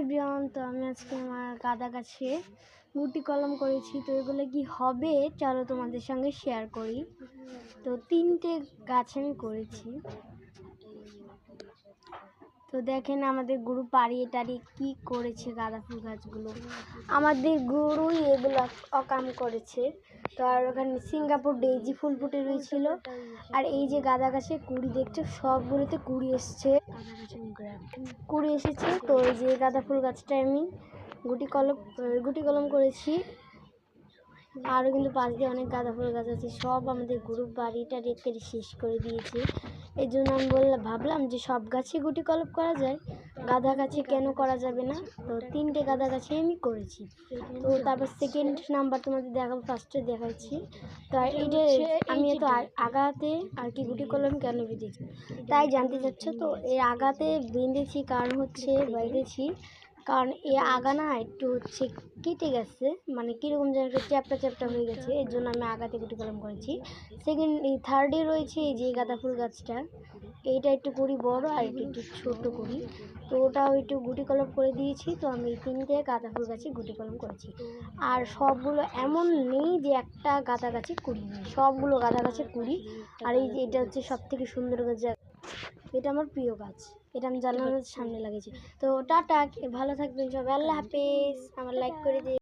Everyone, তো আমি আজকে আমার গাঁদা গাছে গুটি কলম করেছি। তো এগুলো কি হবে চলো তোমাদের সঙ্গে শেয়ার করি। তো 3টে গাছ আমি করেছি। তো দেখেন আমাদের গুরু পাড়িয়ে টাড়িয়ে কী করেছে গাঁদা ফুল গাছগুলো। আমাদের গুরুই এগুলো অকাম করেছে। তো আর ওখানে সিঙ্গাপুর ডেইজি ফুল ফুটে রয়েছিল। আর এই যে গাঁদা গাছে কুড়ি দেখছো, সবগুলোতে কুড়ি এসছে, কুড়ি এসেছে। তো এই যে গাঁদা ফুল গাছটায় আমি গুটি কলম করেছি। আরও কিন্তু পাশ দিয়ে অনেক গাঁদা ফুল গাছ আছে, সব আমাদের গ্রুপ বাড়িটা রেখে শেষ করে দিয়েছে। এই জন্য আমি ভাবলাম যে সব গাছে গুটি কলম করা যায়, গাঁদা গাছে কেন করা যাবে না। তো 3টে গাঁদা গাছে আমি করেছি। তো তারপর সেকেন্ড নাম্বার তোমাদের দেখাবো, ফার্স্টে দেখাচ্ছি। তো এইটা আমি এত আগাতে আর কি গুটি কলম কেন বেঁধেছি তাই জানতে চাচ্ছ। তো এর আগাতে বেঁধেছি কারণ হচ্ছে কারণ এই আগা না একটু হচ্ছে কেটে গেছে, মানে কীরকম যেন একটু চ্যাপটা চ্যাপটা হয়ে গেছে। এর জন্য আমি আগাতে গুটি কলম করেছি। থার্ডে রয়েছে এই যে গাঁদা ফুল গাছটা, এইটা একটু করি বড় আর একটু ছোট করি। তো ওটাও একটু গুটি কলম করে দিয়েছি। তো আমি 3টে গাঁদা ফুল গাছে গুটি কলম করেছি। আর সবগুলো এমন নেই যে একটা গাঁদা গাছে কুড়ি নেই, সবগুলো গাঁদা গাছে কুড়ি। আর এই যে এটা হচ্ছে সব থেকে সুন্দর গাছ, এটা আমার প্রিয় গাছ, এটা আমি জানালার সামনে লাগিয়েছি। তো টাটা, ভালো থাকবেন সবাই, আল্লাহ হাফেজ। আমার লাইক করে দিন।